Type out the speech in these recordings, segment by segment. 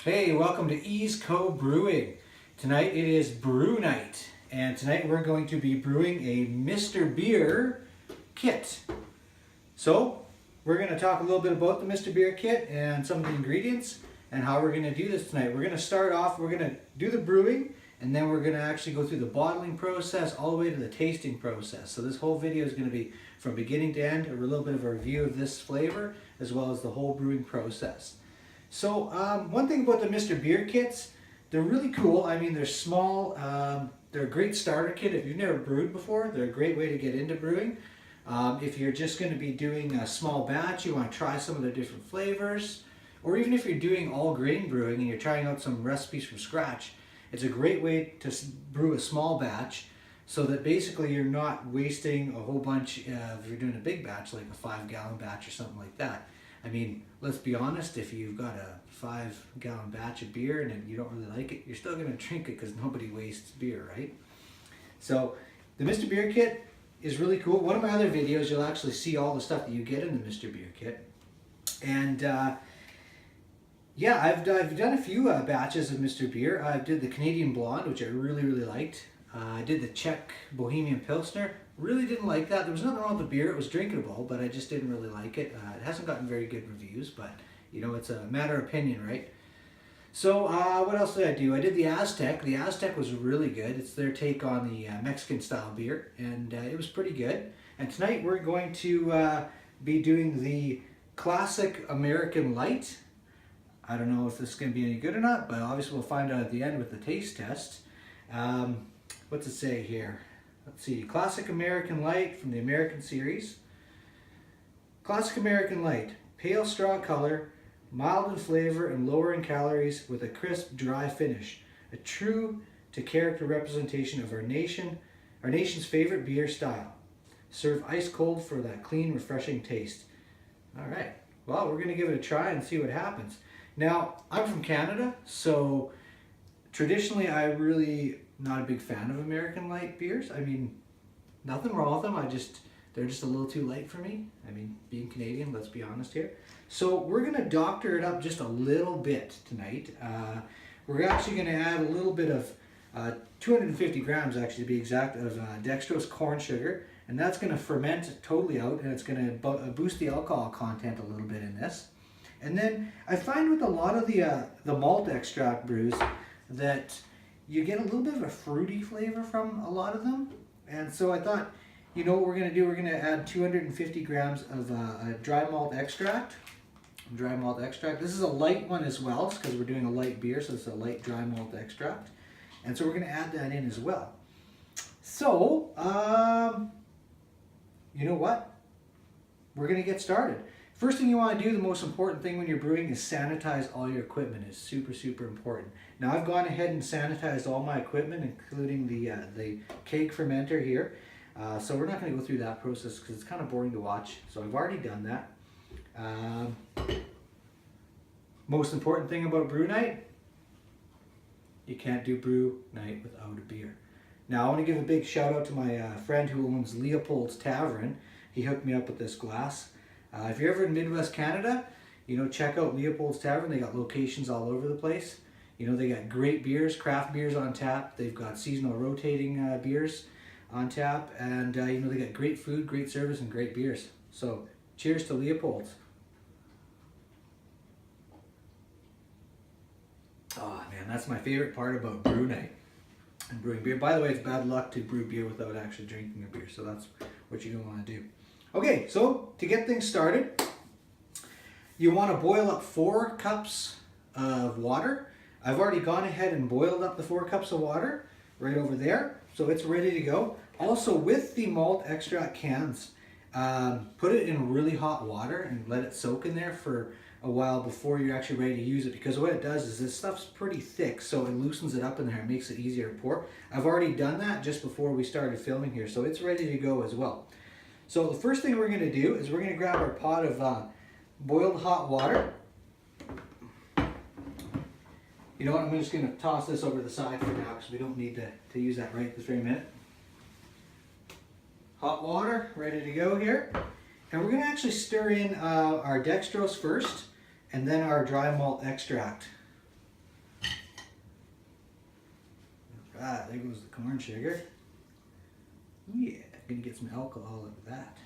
Hey, welcome to Ease Co Brewing. Tonight it is brew night, and tonight we're going to be brewing a Mr. Beer kit. So, we're going to talk a little bit about the Mr. Beer kit and some of the ingredients and how we're going to do this tonight. We're going to start off, we're going to do the brewing, and then we're going to actually go through the bottling process all the way to the tasting process. So this whole video is going to be from beginning to end, a little bit of a review of this flavor, as well as the whole brewing process. So one thing about the Mr. Beer kits, they're really cool. I mean, they're small. They're a great starter kit. If you've never brewed before, they're a great way to get into brewing. If you're just going to be doing a small batch, you want to try some of the different flavors, or even if you're doing all grain brewing and you're trying out some recipes from scratch, it's a great way to brew a small batch so that basically you're not wasting a whole bunch if you're doing a big batch, like a 5-gallon batch or something like that. I mean, let's be honest, if you've got a 5-gallon batch of beer and you don't really like it, you're still going to drink it because nobody wastes beer, right? So the Mr. Beer kit is really cool. One of my other videos, you'll actually see all the stuff that you get in the Mr. Beer kit. And yeah, I've done a few batches of Mr. Beer. I did the Canadian Blonde, which I really liked. I did the Czech Bohemian Pilsner. Really didn't like that. There was nothing wrong with the beer. It was drinkable, but I just didn't really like it. It hasn't gotten very good reviews, but you know, it's a matter of opinion, right? So what else did I do? I did the Aztec. The Aztec was really good. It's their take on the Mexican style beer, and it was pretty good. And tonight we're going to be doing the Classic American Light. I don't know if this is going to be any good or not, but obviously we'll find out at the end with the taste test. What's it say here? Let's see, Classic American Light from the American series. Classic American Light, pale straw color, mild in flavor and lower in calories with a crisp, dry finish. A true to character representation of our nation's favorite beer style. Serve ice cold for that clean, refreshing taste. All right, well, we're gonna give it a try and see what happens. Now, I'm from Canada, so traditionally I'm really not a big fan of American light beers. I mean, nothing wrong with them. They're just a little too light for me. I mean, being Canadian, let's be honest here. So we're gonna doctor it up just a little bit tonight. We're actually gonna add a little bit of 250 grams, actually to be exact, of dextrose corn sugar, and that's gonna ferment totally out, and it's gonna boost the alcohol content a little bit in this. And then I find with a lot of the malt extract brews that you get a little bit of a fruity flavor from a lot of them. And so I thought, you know what we're going to do? We're going to add 250 grams of a dry malt extract. Dry malt extract. This is a light one as well because we're doing a light beer, so it's a light dry malt extract. And so we're going to add that in as well. So, you know what? We're going to get started. First thing you want to do, the most important thing when you're brewing, is sanitize all your equipment. It's super important. Now I've gone ahead and sanitized all my equipment, including the keg fermenter here. So we're not going to go through that process because it's kind of boring to watch. So I've already done that. Most important thing about brew night, you can't do brew night without a beer. Now I want to give a big shout out to my friend who owns Leopold's Tavern. He hooked me up with this glass. If you're ever in Midwest Canada, you know, check out Leopold's Tavern. They got locations all over the place. You know, they got great beers, craft beers on tap. They've got seasonal rotating beers on tap. And, you know, they got great food, great service, and great beers. So, cheers to Leopold's. Oh, man, that's my favorite part about brew night and brewing beer. By the way, it's bad luck to brew beer without actually drinking a beer. So that's what you don't want to do. Okay, so to get things started, you want to boil up 4 cups of water. I've already gone ahead and boiled up the 4 cups of water right over there, so it's ready to go. Also, with the malt extract cans, put it in really hot water and let it soak in there for a while before you're actually ready to use it, because what it does is this stuff's pretty thick, so it loosens it up in there and makes it easier to pour. I've already done that just before we started filming here, so it's ready to go as well. So the first thing we're going to do is we're going to grab our pot of boiled hot water. You know what, I'm just going to toss this over the side for now because we don't need to use that right this very minute. Hot water, ready to go here. And we're going to actually stir in our dextrose first and then our dry malt extract. Ah, there goes the corn sugar. Yeah, gonna get some alcohol out of that.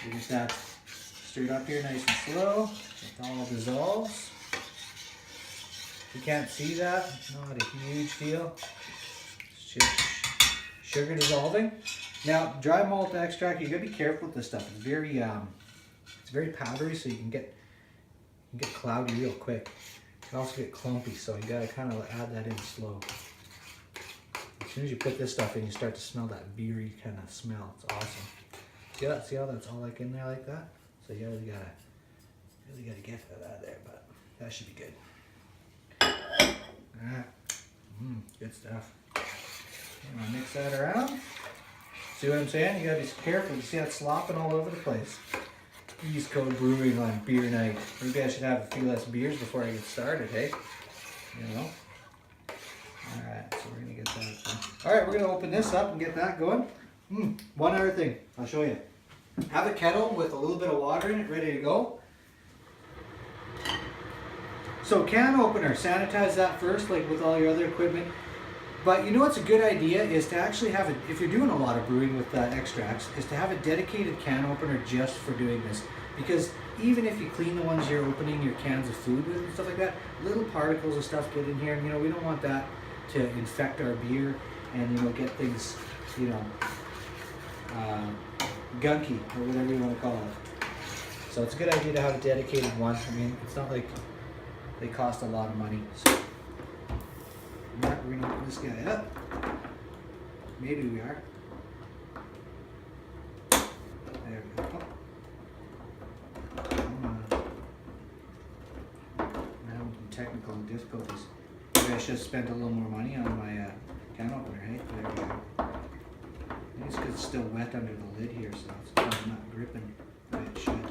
We'll get that stirred up here nice and slow. It all dissolves. If you can't see that, not a huge deal. It's just sugar dissolving. Now, dry malt extract, you gotta be careful with this stuff. It's very powdery, so you can get cloudy real quick. You can also get clumpy, so you gotta kind of add that in slow. As soon as you put this stuff in, you start to smell that beery kind of smell. It's awesome. See that? See how that's all like in there like that? So you really gotta get to that there, but that should be good. Alright. Good stuff. I'm gonna mix that around. See what I'm saying? You gotta be careful. You see that slopping all over the place. East Coast Brewing on beer night. Maybe I should have a few less beers before I get started, hey? You know? Alright, so we're gonna get that done. Alright, we're gonna open this up and get that going. One other thing, I'll show you. Have a kettle with a little bit of water in it ready to go. So can opener, sanitize that first, like with all your other equipment. But you know what's a good idea is to actually have if you're doing a lot of brewing with extracts, is to have a dedicated can opener just for doing this. Because even if you clean the ones you're opening your cans of food with and stuff like that, little particles of stuff get in here, and we don't want that to infect our beer and get things, gunky or whatever you want to call it. So it's a good idea to have a dedicated one. I mean, it's not like they cost a lot of money. So we're going to open this guy up. Maybe we are. There we go. I'm having some technical difficulties. Maybe I should have spent a little more money on my can opener, hey? There we go. I think it's because it's still wet under the lid here, so it's probably not gripping the way it should.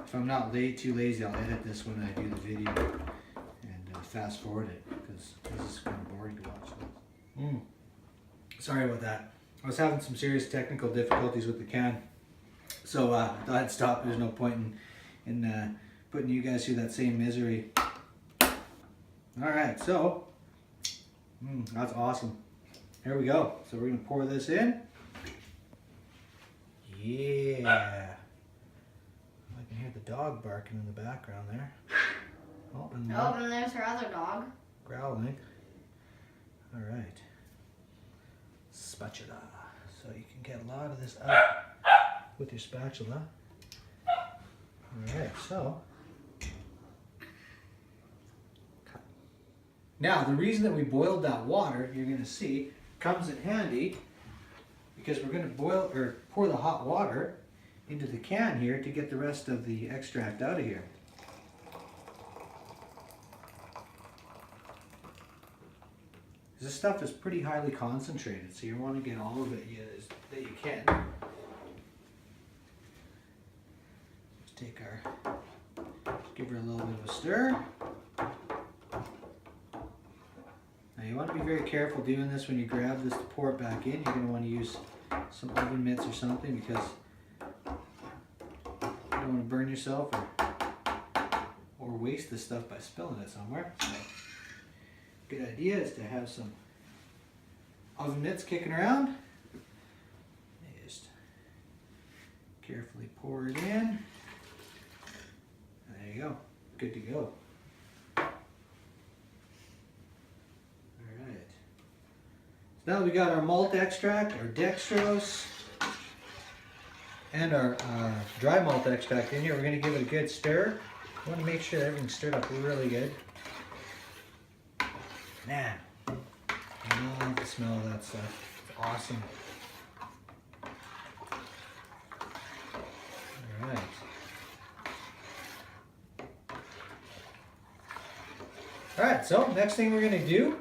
If I'm not too lazy, I'll edit this when I do the video and fast forward it, because this is kind of boring to watch this. Sorry about that. I was having some serious technical difficulties with the can, so I thought I'd stop. There's no point in putting you guys through that same misery. Alright, so that's awesome. Here we go. So we're going to pour this in. Yeah. I can hear the dog barking in the background there. Oh, and there's her other dog. Growling. Alright. Spatula. So you can get a lot of this out with your spatula. Alright, so. Now, the reason that we boiled that water, you're going to see, comes in handy because we're going to pour the hot water into the can here to get the rest of the extract out of here. This stuff is pretty highly concentrated, so you want to get all of it that you can. Just give her a little bit of a stir. Now you want to be very careful doing this when you grab this to pour it back in. You're going to want to use some oven mitts or something, because you don't want to burn yourself or waste this stuff by spilling it somewhere. So, good idea is to have some oven mitts kicking around. Just carefully pour it in. There you go. Good to go. Alright. So now that we got our malt extract, our dextrose, and our dry malt extract in here, we're going to give it a good stir. You want to make sure everything's stirred up really good. Man, I love the smell of that stuff. It's awesome. Alright. Alright, so next thing we're going to do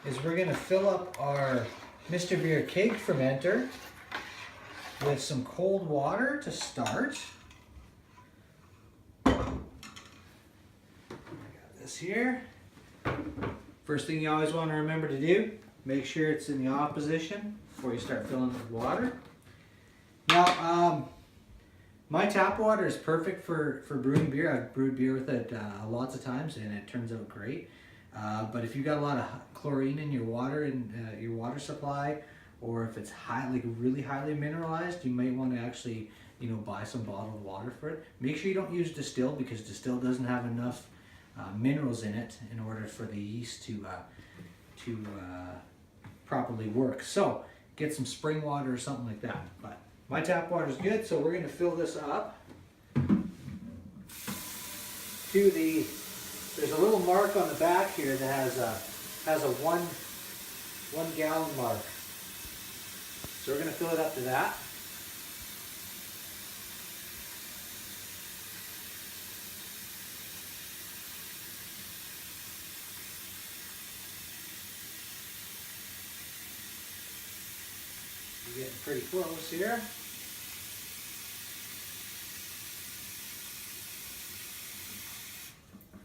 is we're going to fill up our Mr. Beer keg fermenter with some cold water to start. I got this here. First thing you always want to remember to do Make sure it's in the off position before you start filling it with water. Now, my tap water is perfect for brewing beer. I've brewed beer with it lots of times and it turns out great. But if you've got a lot of chlorine in your water and your water supply, or if it's really highly mineralized, you might want to actually, buy some bottled water for it. Make sure you don't use distilled, because distilled doesn't have enough minerals in it in order for the yeast to properly work. So get some spring water or something like that. But my tap water is good, so we're going to fill this up to the. There's a little mark on the back here that has a one gallon mark. So we're going to fill it up to that. We're getting pretty close here.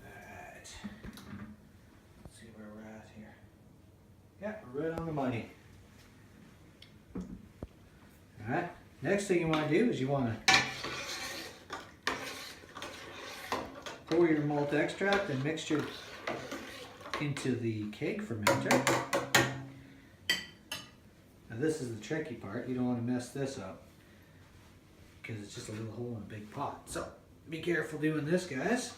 Alright. Let's see where we're at here. Yeah, we're right on the money. Alright, next thing you want to do is you want to pour your malt extract and mixture into the keg fermenter. Now this is the tricky part. You don't want to mess this up because it's just a little hole in a big pot. So be careful doing this, guys.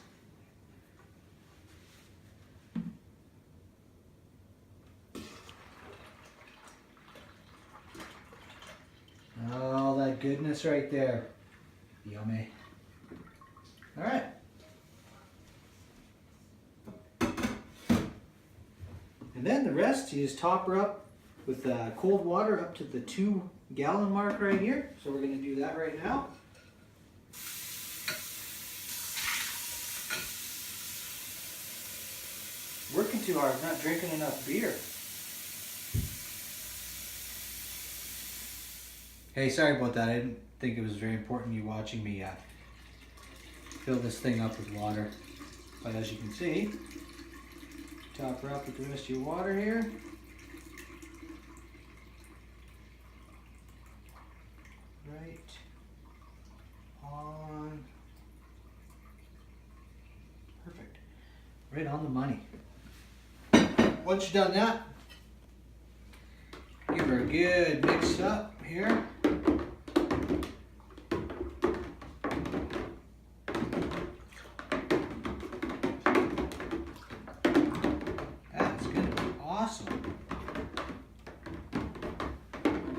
All that goodness right there. Yummy. All right. And then the rest, you just top her up with cold water up to the 2 gallon mark right here. So we're going to do that right now. Working too hard, not drinking enough beer. Hey, sorry about that. I didn't think it was very important you watching me fill this thing up with water. But as you can see, top her up with the rest of your water here. Right on. Perfect. Right on the money. Once you've done that, give her a good mix up here. That's gonna be awesome.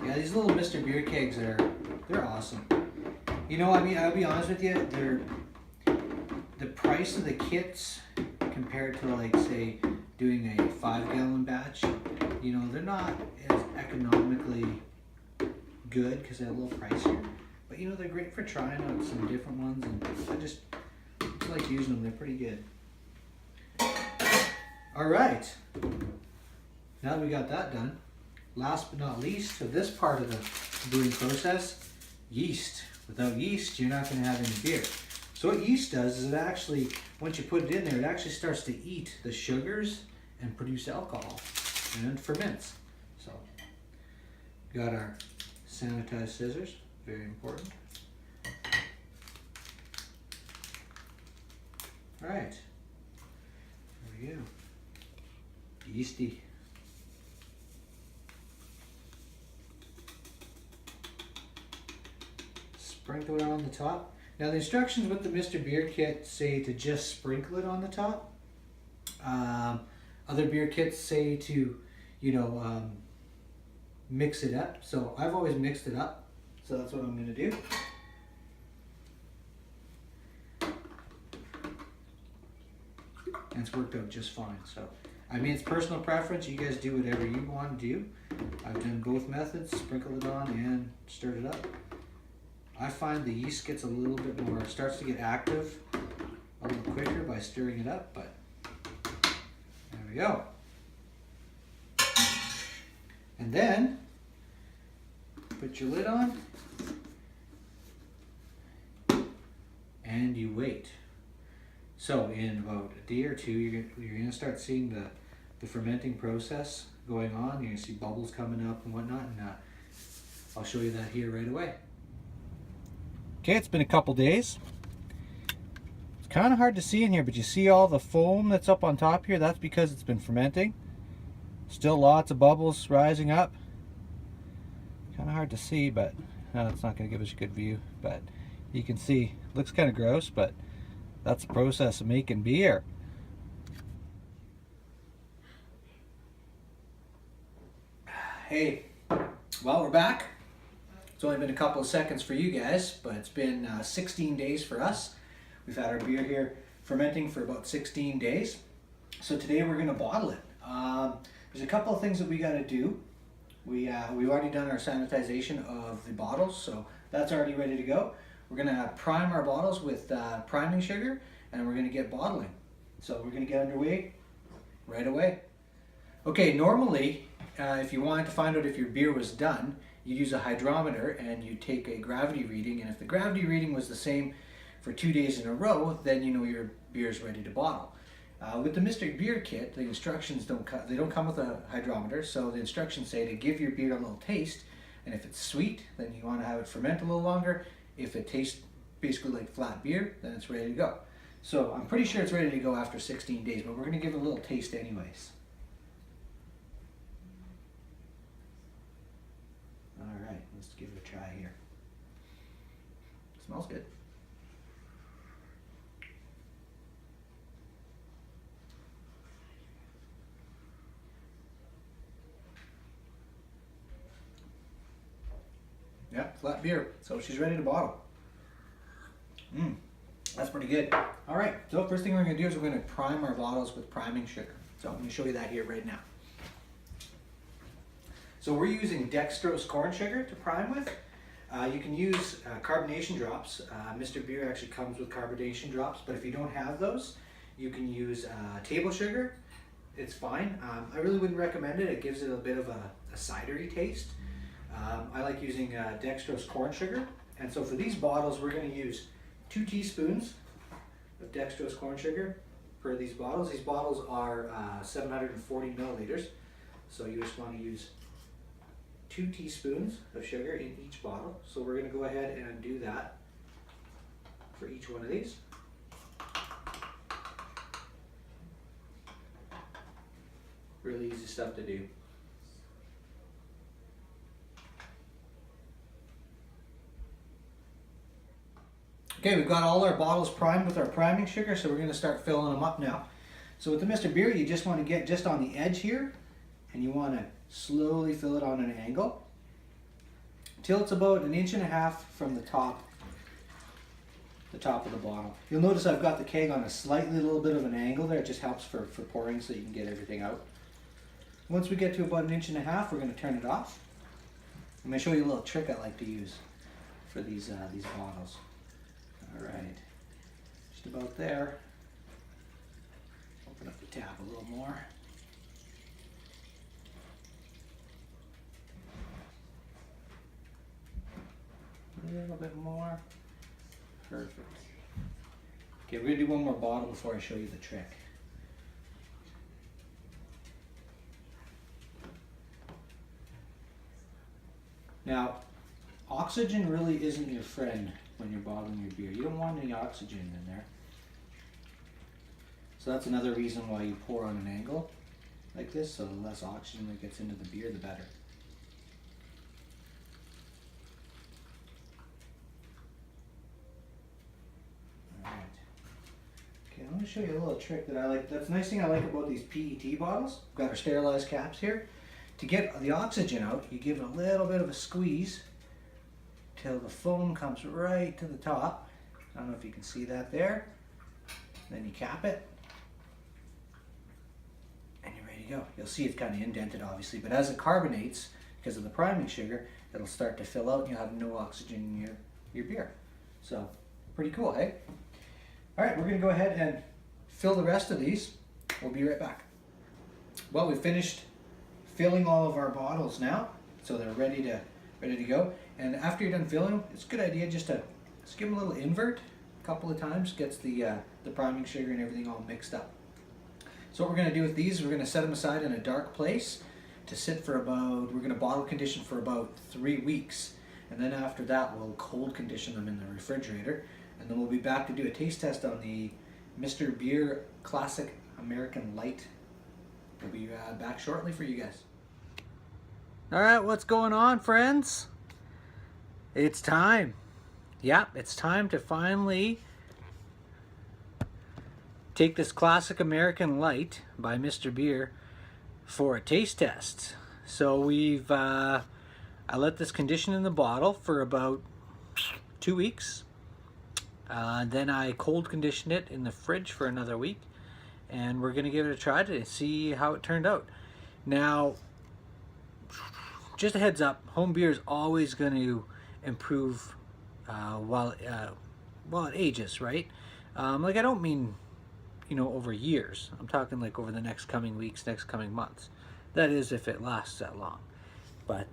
Yeah, these little Mr. Beer kegs they're awesome. I'll be honest with you, the price of the kits compared to, like, say, doing a 5 gallon batch, they're not as economically good because they're a little pricier. But they're great for trying out some different ones, and I just like using them. They're pretty good. All right. Now that we got that done, last but not least of this part of the brewing process, yeast. Without yeast, you're not going to have any beer. So what yeast does is it actually, once you put it in there, it actually starts to eat the sugars and produce alcohol, and it ferments. So, got our Sanitize scissors, very important. All right, there we go. Yeasty. Sprinkle it on the top. Now the instructions with the Mr. Beer kit say to just sprinkle it on the top. Other beer kits say to, mix it up. So I've always mixed it up. So that's what I'm going to do. And it's worked out just fine. So, it's personal preference. You guys do whatever you want to do. I've done both methods, sprinkled it on and stirred it up. I find the yeast gets a little bit more, starts to get active a little quicker by stirring it up, but there we go. And then, put your lid on, and you wait. So in about a day or two, you're going to start seeing the fermenting process going on. You can see bubbles coming up and whatnot, and I'll show you that here right away. Okay, it's been a couple days. It's kind of hard to see in here, but you see all the foam that's up on top here? That's because it's been fermenting. Still lots of bubbles rising up. Kind of hard to see, but no, it's not going to give us a good view. But you can see, looks kind of gross, but that's the process of making beer. Hey, well, we're back. It's only been a couple of seconds for you guys, but it's been 16 days for us. We've had our beer here fermenting for about 16 days. So today we're going to bottle it. There's a couple of things that we got to do. We've already done our sanitization of the bottles, so that's already ready to go. We're going to prime our bottles with priming sugar, and we're going to get bottling. So we're going to get underway right away. Okay, normally, if you wanted to find out if your beer was done, you use a hydrometer and you take a gravity reading, and if the gravity reading was the same for 2 days in a row, then you know your beer is ready to bottle. With the Mr. Beer kit, the instructions don't come with a hydrometer, so the instructions say to give your beer a little taste, and if it's sweet, then you want to have it ferment a little longer. If it tastes basically like flat beer, then it's ready to go. So I'm pretty sure it's ready to go after 16 days, but we're going to give it a little taste anyways. Alright, let's give it a try here. Smells good. Yeah, flat beer. So she's ready to bottle. That's pretty good. Alright, so first thing we're going to do is we're going to prime our bottles with priming sugar. So I'm going to show you that here right now. So we're using dextrose corn sugar to prime with. You can use carbonation drops. Mr. Beer actually comes with carbonation drops, but if you don't have those, you can use table sugar. It's fine. I really wouldn't recommend it. It gives it a bit of a cidery taste. I like using dextrose corn sugar. And so for these bottles, we're going to use 2 teaspoons of dextrose corn sugar per these bottles. These bottles are 740 milliliters. So you just want to use 2 teaspoons of sugar in each bottle. So we're going to go ahead and do that for each one of these. Really easy stuff to do. Okay, we've got all our bottles primed with our priming sugar, so we're going to start filling them up now. So with the Mr. Beer, you just want to get just on the edge here, and you want to slowly fill it on an angle till it's about 1.5 inches from the top of the bottle. You'll notice I've got the keg on a slightly little bit of an angle there. It just helps for pouring so you can get everything out. Once we get to about 1.5 inches, we're going to turn it off. I'm going to show you a little trick I like to use for these bottles. All right, just about there. Open up the tap a little more. A little bit more. Perfect. Okay, we're going to do one more bottle before I show you the trick. Now, oxygen really isn't your friend when you're bottling your beer. You don't want any oxygen in there. So that's another reason why you pour on an angle like this, so the less oxygen that gets into the beer, the better. Alright. Okay, I'm going to show you a little trick that I like. That's the nice thing I like about these PET bottles. We've got our sterilized caps here. To get the oxygen out, you give it a little bit of a squeeze till the foam comes right to the top. I don't know if you can see that there. Then you cap it, and you're ready to go. You'll see it's kind of indented, obviously, but as it carbonates, because of the priming sugar, it'll start to fill out, and you'll have no oxygen in your beer. So, pretty cool, hey? All right, we're going to go ahead and fill the rest of these. We'll be right back. Well, we finished filling all of our bottles now, so they're ready to go. And after you're done filling, it's a good idea just to give them a little invert a couple of times. Gets the priming sugar and everything all mixed up. So what we're going to do with these, we're going to set them aside in a dark place to sit for about, we're going to bottle condition for about 3 weeks. And then after that, we'll cold condition them in the refrigerator. And then we'll be back to do a taste test on the Mr. Beer Classic American Light. We'll be back shortly for you guys. All right, what's going on, friends? It's time. Yep, it's time to finally take this Classic American Light by Mr. Beer for a taste test. So we've, I let this condition in the bottle for about 2 weeks. Then I cold conditioned it in the fridge for another week. And we're going to give it a try to see how it turned out. Now, just a heads up, home beer is always going to improve while it ages, right? Like, I don't mean, you know, over years. I'm talking like over the next coming weeks, next coming months. That is if it lasts that long. But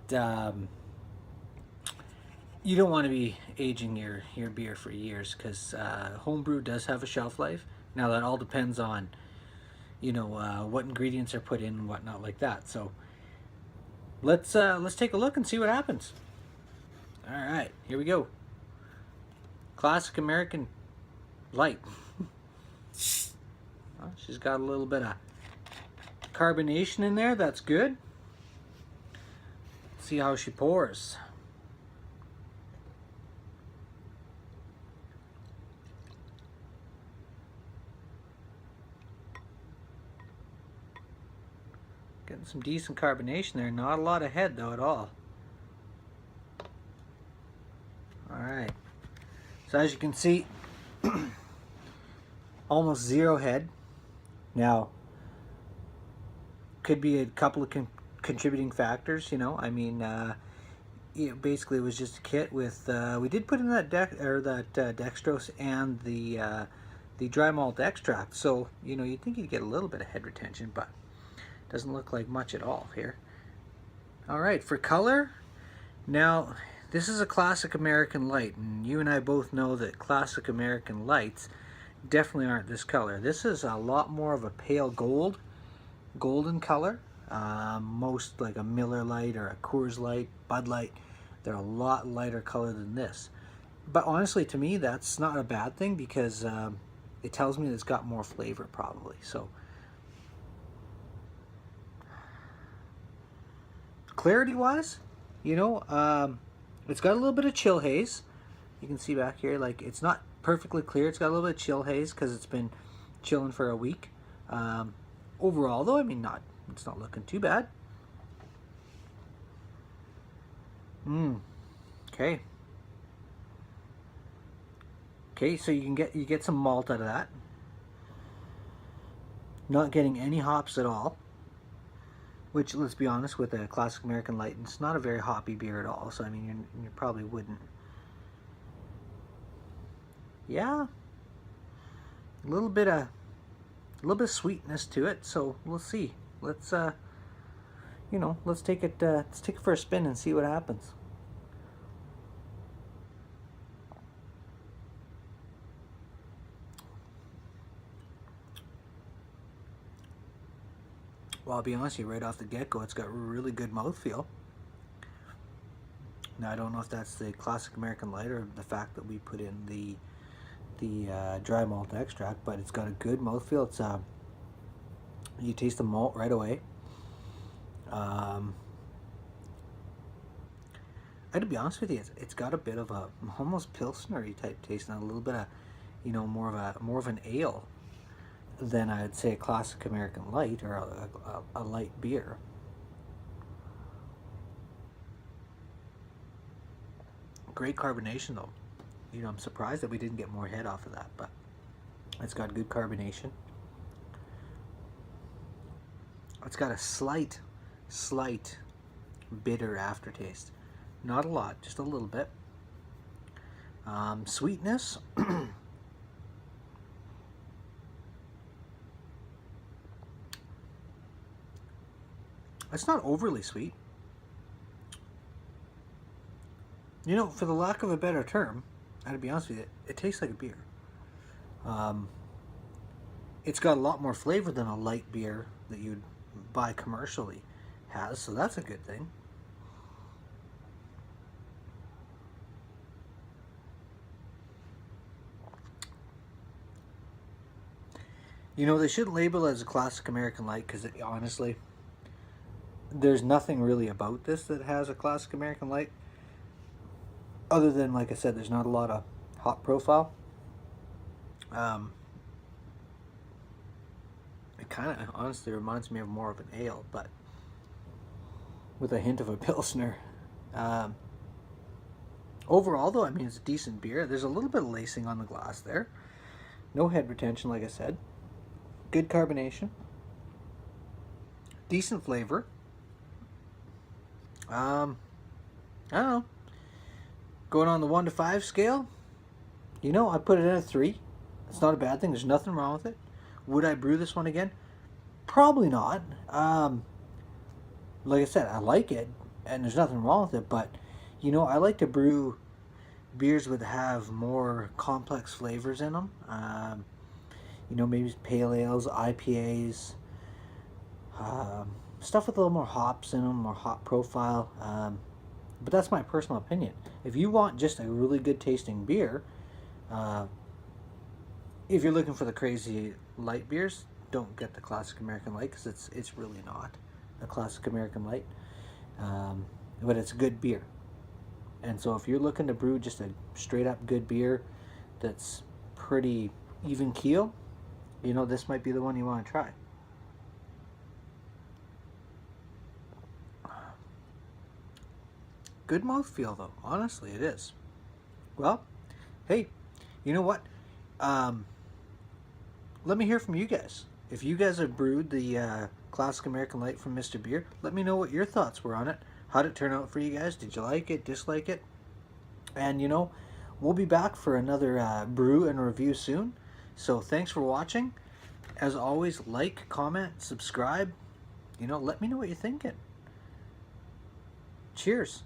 you don't want to be aging your beer for years, because homebrew does have a shelf life. Now that all depends on, you know, what ingredients are put in and whatnot like that. So let's take a look and see what happens. All right, here we go. Classic American Light. Well, she's got a little bit of carbonation in there. That's good. Let's see how she pours. Getting some decent carbonation there. Not a lot of head though at all. Alright. So as you can see, almost zero head. Now, could be a couple of contributing factors, you know. I mean, basically it was just a kit with, we did put in that dextrose and the dry malt extract. So, you know, you'd think you'd get a little bit of head retention, but doesn't look like much at all here. Alright, for color, now this is a Classic American Light, and you and I both know that Classic American Lights definitely aren't this color. This is a lot more of a pale golden color. Most like a Miller Lite or a Coors Light, Bud Light, they're a lot lighter color than this. But honestly, to me, that's not a bad thing, because it tells me that it's got more flavor probably. So clarity wise, you know, it's got a little bit of chill haze. You can see back here, like, it's not perfectly clear. It's got a little bit of chill haze because it's been chilling for a week. Overall though, I mean, it's not looking too bad. Okay, so you get some malt out of that. Not getting any hops at all. Which, let's be honest, with a Classic American Light, it's not a very hoppy beer at all. So I mean, you probably wouldn't. Yeah, a little bit of sweetness to it. So we'll see. Let's you know, let's take it for a spin and see what happens. Well, I'll be honest with you, right off the get-go, it's got really good mouthfeel. Now, I don't know if that's the Classic American Light or the fact that we put in the dry malt extract, but it's got a good mouthfeel. It's you taste the malt right away. I to be honest with you, it's got a bit of a almost pilsnery type taste, and a little bit of, you know, more of an ale than I'd say a Classic American Light or a light beer. Great carbonation though. You know, I'm surprised that we didn't get more head off of that, but it's got good carbonation. It's got a slight bitter aftertaste. Not a lot, just a little bit. Sweetness. It's not overly sweet. You know, for the lack of a better term, I gotta be honest with you, it tastes like a beer. It's got a lot more flavor than a light beer that you'd buy commercially has, so that's a good thing. You know, they should label it as a classic American light because honestly, there's nothing really about this that has a classic American light. Other than, like I said, there's not a lot of hop profile. It kind of honestly reminds me of more of an ale, but with a hint of a Pilsner. Overall, though, I mean, it's a decent beer. There's a little bit of lacing on the glass there. No head retention, like I said. Good carbonation. Decent flavor. I don't know. Going on the 1 to 5 scale, you know, I put it at a 3. It's not a bad thing. There's nothing wrong with it. Would I brew this one again? Probably not. Like I said, I like it, and there's nothing wrong with it, but, you know, I like to brew beers that have more complex flavors in them. You know, maybe pale ales, IPAs, stuff with a little more hops in them, more hop profile. But that's my personal opinion. If you want just a really good tasting beer, if you're looking for the crazy light beers, don't get the classic American light because it's really not a classic American light. But it's a good beer. And so if you're looking to brew just a straight up good beer that's pretty even keel, you know, this might be the one you want to try. Good mouthfeel, though. Honestly, it is. Well, hey, you know what? Let me hear from you guys. If you guys have brewed the Classic American Light from Mr. Beer, let me know what your thoughts were on it. How did it turn out for you guys? Did you like it? Dislike it? And, you know, we'll be back for another brew and review soon. So thanks for watching. As always, like, comment, subscribe. You know, let me know what you're thinking. Cheers.